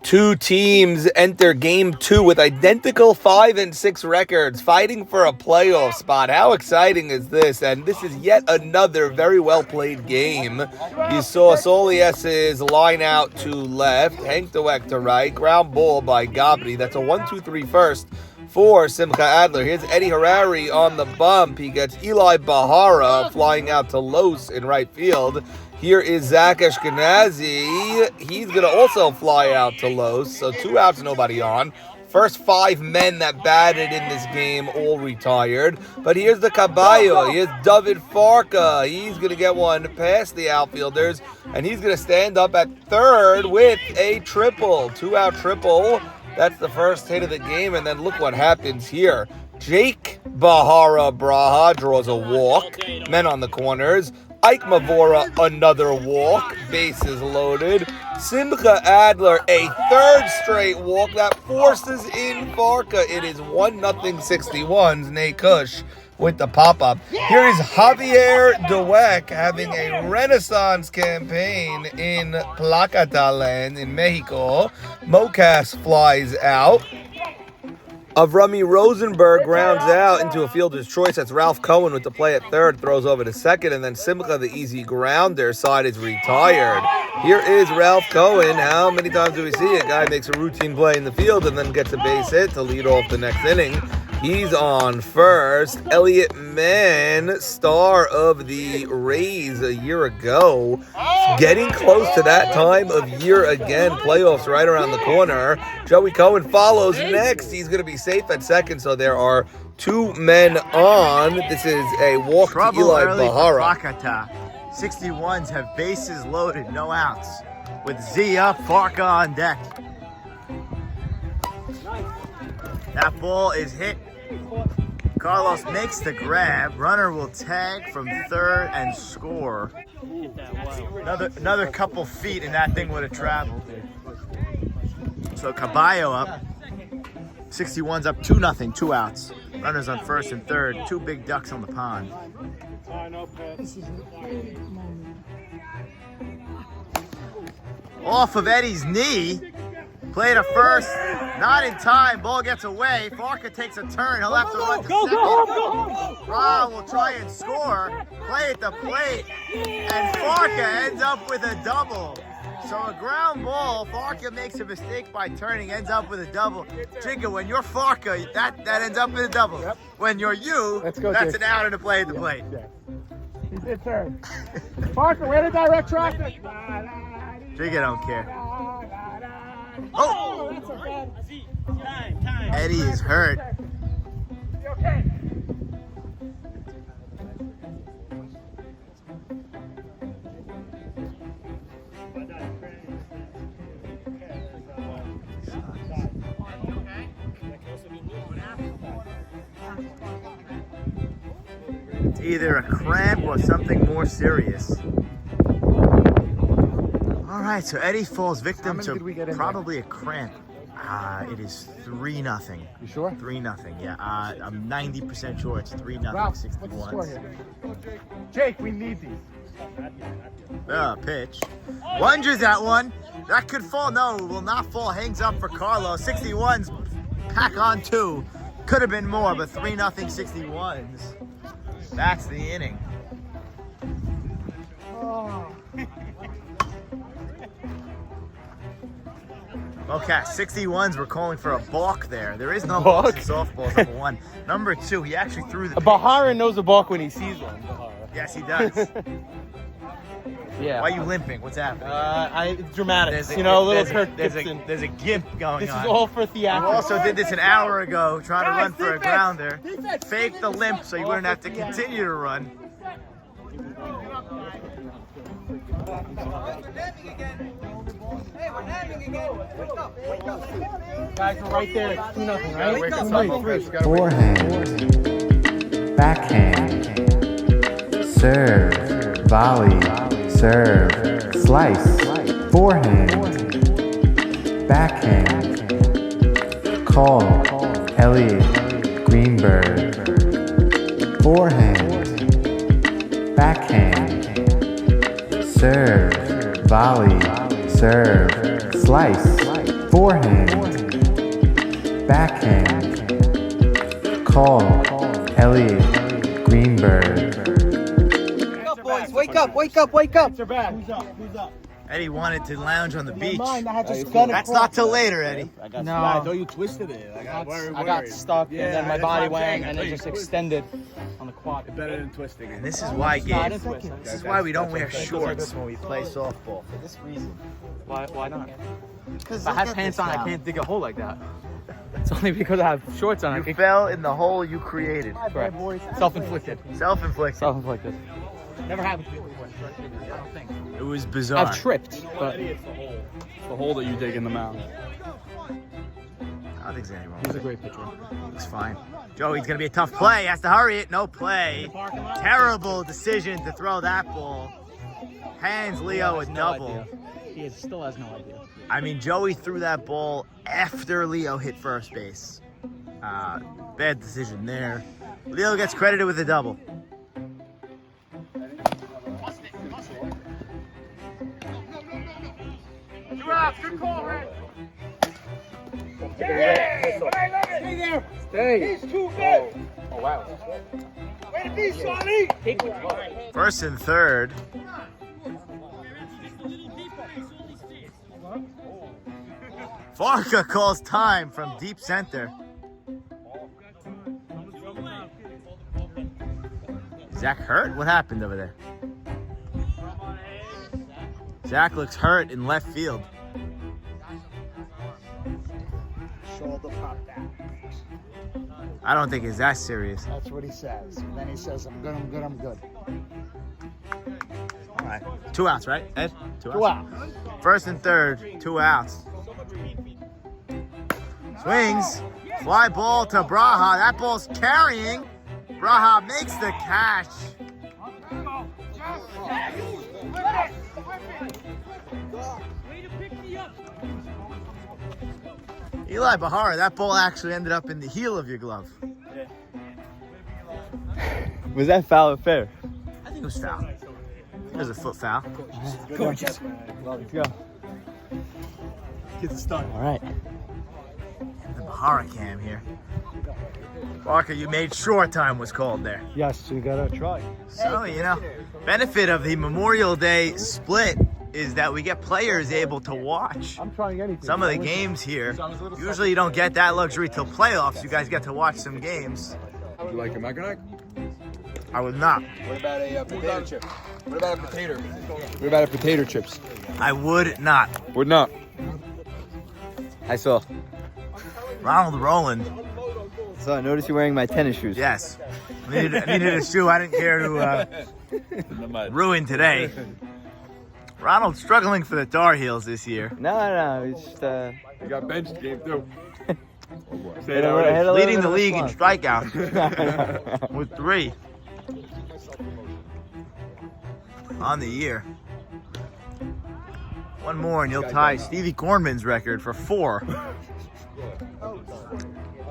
Two teams enter game two with identical 5-6 records, fighting for a playoff spot. How exciting is this? And this is yet another very well played game. You saw 61’s line out to left, Hank Dweck to right, ground ball by Gabri. That's a 1-2-3 first for Simcha Adler. Here's Eddie Harari on the bump. He gets Eli Bahara flying out to Los in right field. Here is Zach Ashkenazi. He's going to also fly out to Los. So 2 outs, nobody on. First 5 men that batted in this game all retired. But here's the Caballo. Here's David Farka. He's going to get one past the outfielders. And he's going to stand up at third with a triple. 2-out triple. That's the first hit of the game. And then look what happens here. Jake Bahara Braha draws a walk. Men on the corners. Ike Mavora, another walk, bases loaded. Simcha Adler, a third straight walk that forces in Farka. It is 1-0 61's Nate Kush with the pop-up. Here is Javier Dweck having a renaissance campaign in Plakata land in Mexico. Mocas flies out. Avrami Rosenberg grounds out into a fielder's choice. That's Ralph Cohen with the play at third, throws over to second, and then Simcha, the easy grounder, side is retired. Here is Ralph Cohen. How many times do we see a guy makes a routine play in the field and then gets a base hit to lead off the next inning? He's on first. Elliot Mann, star of the Rays a year ago, getting close to that time of year again. Playoffs right around the corner. Joey Cohen follows next. He's going to be safe at second, so there are 2 men on. This is a walk to Eli Bahara. Plakata. 61's have bases loaded, no outs. With Z up, Farka on deck. That ball is hit. Carlos makes the grab. Runner will tag from third and score. Another couple feet and that thing would have traveled. So Caballo up. 61's up 2-0, 2 outs. Runners on first and third. 2 big ducks on the pond. Off of Eddie's knee. Play to first, not in time. Ball gets away. Farka takes a turn. He'll have to run to second. Ra will try and score. Play at the plate, and Farka ends up with a double. So a ground ball. Farka makes a mistake by turning, ends up with a double. Jigga, when you're Farka, that ends up with a double. Yep. When you're you, that's an out and a play at the plate. Yeah. He did turn. Farka, way to direct traffic. Jigga don't care. Oh! Eddie is hurt. It's either a cramp or something more serious. All right, so Eddie falls victim to probably a cramp. It is 3-0. You sure? 3-0, yeah. I'm 90% sure it's 3-0, Ralph, 61. what's the score here? Jake, we need these. Pitch. Lunges that one. That could fall. No, will not fall. Hangs up for Carlos. 61's pack on 2. Could have been more, but 3-0 61's. That's the inning. Oh. Okay, 61's were calling for a balk there. There is no balk in softball, number 1. Number 2, he actually threw the Bahara knows a balk when he sees one. Yes, he does. Yeah. Why are you limping? What's happening? It's dramatics. You know, a little Kirk Gibson. There's a gimp going This on. is all for You theatrics. also did this an hour ago, trying to run for a grounder. Fake the limp so you wouldn't have to continue to run. Guys, we're right there. It's 2-0, right? Wake us up, Three. Forehand, backhand, serve, volley, serve, slice, forehand, backhand, call, Elliot, Greenberg, forehand, backhand, serve, volley, serve, slice, Forehand. Backhand. Call. Elliot Greenberg. Wake up, boys. Wake up, wake up, wake up. Who's up? Who's up? Eddie wanted to lounge on the beach. That's That's not till later, Eddie. No, I thought you twisted it. I got worried. I got stuck, Yeah, and then my that's body what I'm saying. went, and I it thought just you twisted. extended on the quad. Better than twisting. And this is why, No, I Gabe. didn't twist. This is why we don't wear shorts when we play softball. For this reason. Why not? Because If I had pants on, I can't dig a hole like that. It's only because I have shorts on. I You can fell in the hole you created. Correct. Self-inflicted. Self-inflicted. Self-inflicted. Never happened to me before. I don't think. It was bizarre. I've tripped, but The hole that you dig in the mound. I don't think there's anything wrong he's with a it. great pitcher. It's fine. Joey's gonna be a tough play. Has to hurry it. No play. Terrible decision to throw that ball. Hands Leo a double. He still has no idea. I mean, Joey threw that ball after Leo hit first base. Bad decision there. Leo gets credited with a double. Good call, Red. Stay there. Stay. He's too good. Oh wow. Way to be, Sonny. First and third. Farka calls time from deep center. Zach hurt? What happened over there? Zach looks hurt in left field. Shoulder pop down. I don't think it's that serious. That's what he says. And then he says, I'm good, I'm good, I'm good. All right. 2 outs, right, Ed? 2 outs. Go out. First and third, 2 outs. Swings. Fly ball to Braha. That ball's carrying. Braha makes the catch. Eli Bahara, that ball actually ended up in the heel of your glove. Was that foul or fair? I think it was foul. It was a foot foul. Gorgeous. Let's go. Get the start. All right. The Bahara cam here. Barker, you made sure time was called there. Yes, we gotta try. So, you know, benefit of the Memorial Day split is that we get players able to watch I'm trying anything. some of the games here. Usually you don't get that luxury till playoffs. You guys get to watch some games. You like a Mackinac? I would not. What about a potato chip? What about a potato? What about a potato chips? I would not. Would not. I saw. Ronald Rowland. So I noticed you're wearing my tennis shoes. Yes. I needed a shoe I didn't care to ruin today. Ronald's struggling for the Tar Heels this year. No, it's just You got benched game too. had a little Leading bit the of a league in slump. strikeouts with 3 on the year. One more and you'll tie Stevie Corman's record for 4.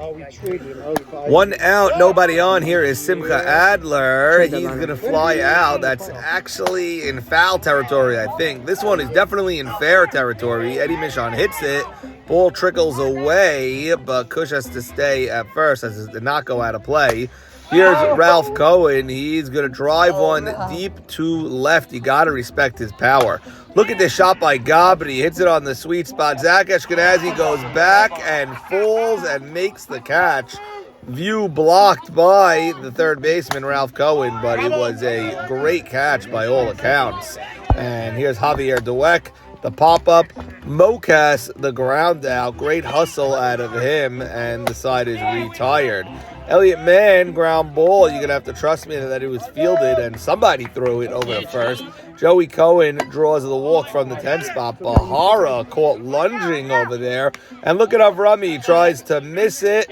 Oh, we treated him. 1 out, nobody on. Here is Simcha Adler. He's going to fly out. That's actually in foul territory, I think. This one is definitely in fair territory. Eddie Michon hits it. Ball trickles away, but Kush has to stay at first as it did not go out of play. Here's Ralph Cohen. He's going to drive one deep to left. You got to respect his power. Look at this shot by Gabri. He hits it on the sweet spot. Zach Ashkenazi goes back and falls and makes the catch. View blocked by the third baseman, Ralph Cohen, but it was a great catch by all accounts. And here's Javier Dweck, the pop-up. Mocas, the ground out. Great hustle out of him, and the side is retired. Elliot Mann, ground ball. You're going to have to trust me that it was fielded, and somebody threw it over the first. Joey Cohen draws the walk from the 10 spot. Bahara caught lunging over there. And look at Avrami. He tries to miss it,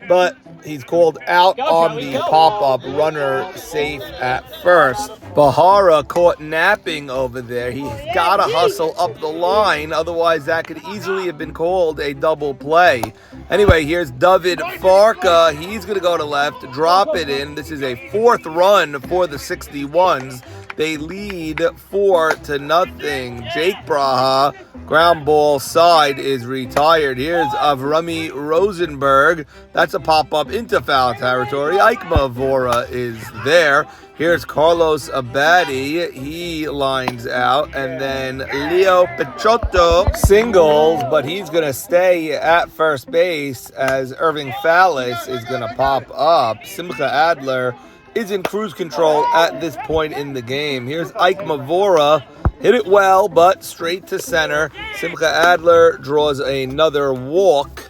but he's called out on the pop-up. Runner safe at first. Bahara caught napping over there. He's got to hustle up the line. Otherwise, that could easily have been called a double play. Anyway, here's David Farka. He's going to go to left, drop it in. This is a 4th run for the 61's. They lead 4-0. Jake Braha, ground ball side, is retired. Here's Avrami Rosenberg. That's a pop-up into foul territory. Aikma Vora is there. Here's Carlos Abadi. He lines out. And then Leo Picciotto singles, but he's going to stay at first base as Irving Fallis is going to pop up. Simcha Adler is in cruise control at this point in the game. Here's Aikma Vora. Hit it well, but straight to center. Simcha Adler draws another walk.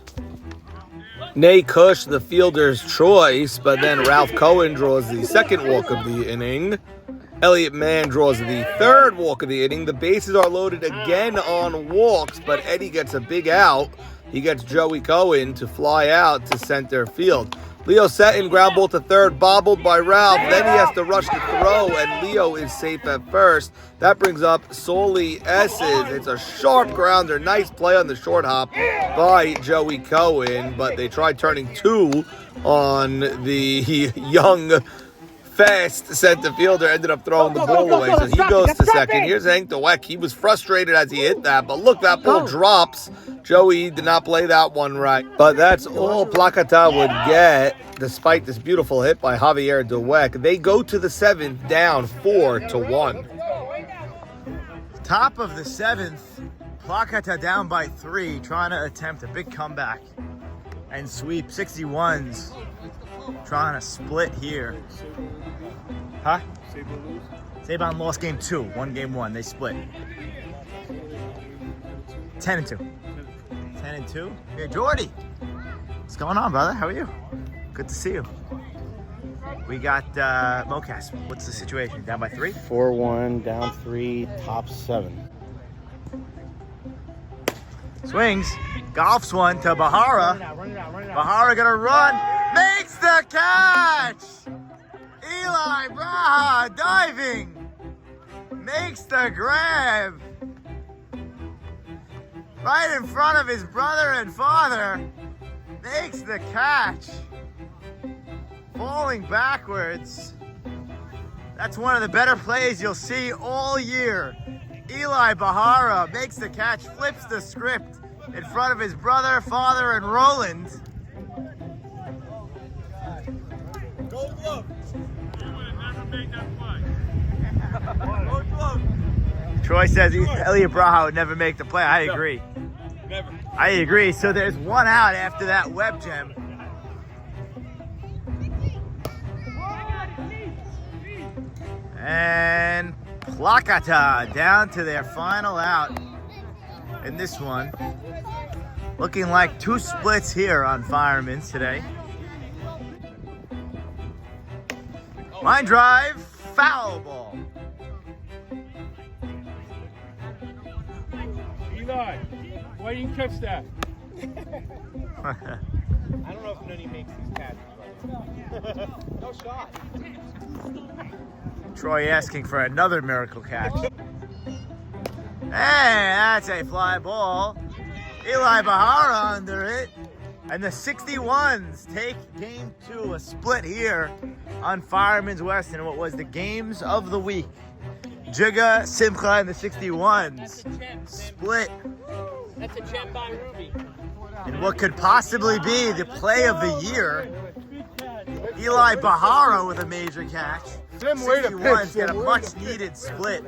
Nay Kush, the fielder's choice, but then Ralph Cohen draws the second walk of the inning. Elliott Mann draws the third walk of the inning. The bases are loaded again on walks, but Eddie gets a big out. He gets Joey Cohen to fly out to center field. Leo Setton, ground ball to third, bobbled by Ralph. Then he has to rush to throw, and Leo is safe at first. That brings up Soli S's. It's a sharp grounder. Nice play on the short hop by Joey Cohen, but they tried turning two on the young, fast center fielder. Ended up throwing the ball away, so he goes to second. Here's Hank DeWeck. He was frustrated as he hit that, but look, that ball drops. Joey did not play that one right, but that's all Plakata would get, despite this beautiful hit by Javier DeWeck. They go to the seventh, down 4-1. Top of the seventh, Plakata down by 3, trying to attempt a big comeback and sweep. 61's trying to split here. Huh? Saban lost game 2, won game 1. They split. 10-2. 10-2. Hey, Jordy. What's going on, brother? How are you? Good to see you. We got Mocas. What's the situation? Down by 3? 4-1, down 3, top 7. Swings. Golfs one to Bahara. Bahara gonna run. Makes the catch! Eli Braha diving. Makes the grab. Right in front of his brother and father. Makes the catch. Falling backwards. That's one of the better plays you'll see all year. Eli Bahara makes the catch, flips the script in front of his brother, father, and Roland. Gold glove. You would have never made that play. Gold glove. Troy says Elliott Braha would never make the play. I agree. Never. I agree. So there's one out after that web gem. And Plakata down to their final out in this one. Looking like 2 splits here on Fireman's today. Line drive, foul ball. Eli, why didn't you catch that? I don't know if Nunny makes these catches, but no shot. Troy asking for another miracle catch. Hey, that's a fly ball. Eli Bahara under it. And the 61's take game 2, a split here on Fireman's West in what was the games of the week. Jiga, Simcha, and the 61's split. That's a champ by Ruby. And what could possibly be the play of the year. Eli Bahara with a major catch. 61's get a much needed split.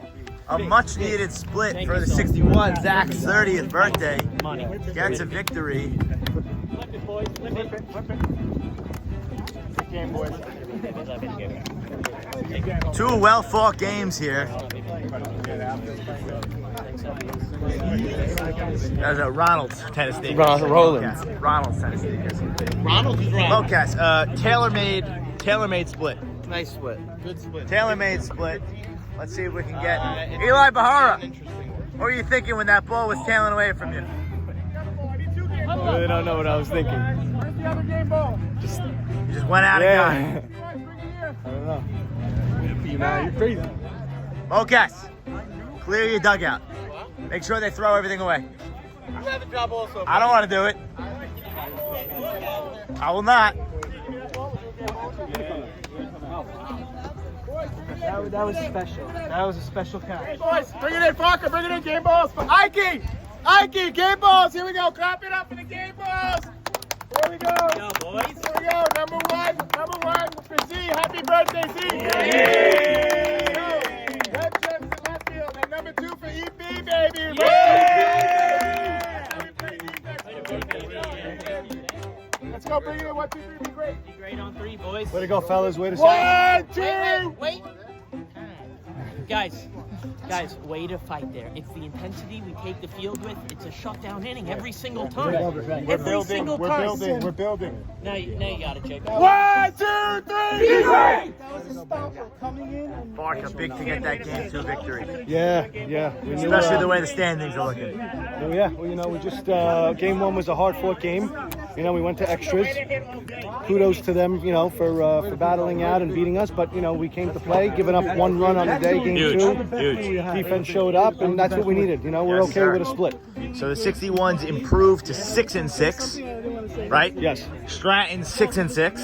A much needed split for the 61. Zach's 30th birthday. Gets a victory. Flip it, boys. Flip it. Good game, boys. 2 well-fought games here. That's a Ronald's tennis sneakers. Rollins. Yeah, Ronald's tennis sneakers. Ronald is right. Locas, tailor-made split. Nice split. Good split. Tailor-made split. Let's see if we can get Eli Bahara. What were you thinking when that ball was tailing away from you? I really don't know what I was thinking. Where's the other game ball? You just went out and got it. I don't know. You're crazy. Locas, clear your dugout. Make sure they throw everything away. I'm having trouble also. I don't want to do it. I will not. That was special. That was a special catch. Boys, bring it in, Parker. Bring it in. Game balls. Ike! Ike, game balls. Here we go. Clap it up for the game balls. Here we go. Go, boys. Here we go. Number one for Z. Happy birthday, Z. Red Jets in left field. And number 2 for EB, baby. Let's go. Bring it in. 1, 2, 3. Be great. Be great on 3, boys. Way to go, fellas. Way to start. 1, 2. Wait. Guys, way to fight there. It's the intensity we take the field with. It's a shutdown inning every single time. Every single time. We're building. Now you got it, Jake. 1, 2, 3. Be great. Barker, big to get that game 2 victory. Yeah. We knew, Especially the way the standings are looking. Yeah, well, you know, we just game 1 was a hard-fought game. You know, we went to extras. Kudos to them, you know, for battling out and beating us. But you know, we came to play, giving up 1 run on the day. Game 2, defense showed up, and that's what we needed. You know, we're okay with a split. So the 61's improved to 6-6, right? Yes. Stratton 6-6.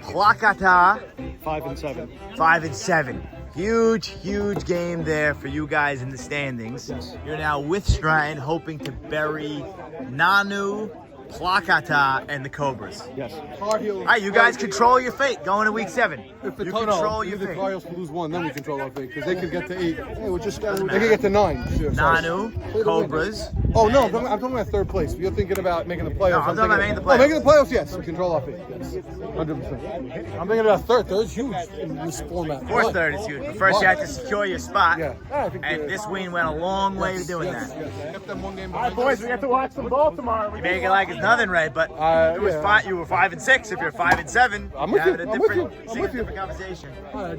Plakata 5-7. 5-7. Huge game there for you guys in the standings. Yes. You're now with Stratton, hoping to bury Nanu, Plakata, and the Cobras. Yes. All right, you guys control your fate going to week 7. If the You control your the fate. Tar Heels lose 1, then we control our fate because they could get to 8. Hey, we're just they could get to 9. Nanu, Cobras. Oh no, I'm talking about 3rd place. You're thinking about making the playoffs. No, I'm talking about making the Oh, playoffs. making the playoffs, yes. We control our fate. Yes, 100%. I'm thinking about 3rd. 3rd's huge in this format. Of course, 3rd is huge. But first, you have to secure your spot. Yeah. I think And this win went a long way to doing that. Kept them 1 game All right, behind boys, us. we get to watch some ball tomorrow. You make it like it's nothing, right? But it was you were 5-6. If you're 5-7, I'm you're with you. having a I'm with you. different, I'm with you. different conversation.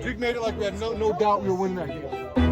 Jake made it like we had no doubt we were winning that game.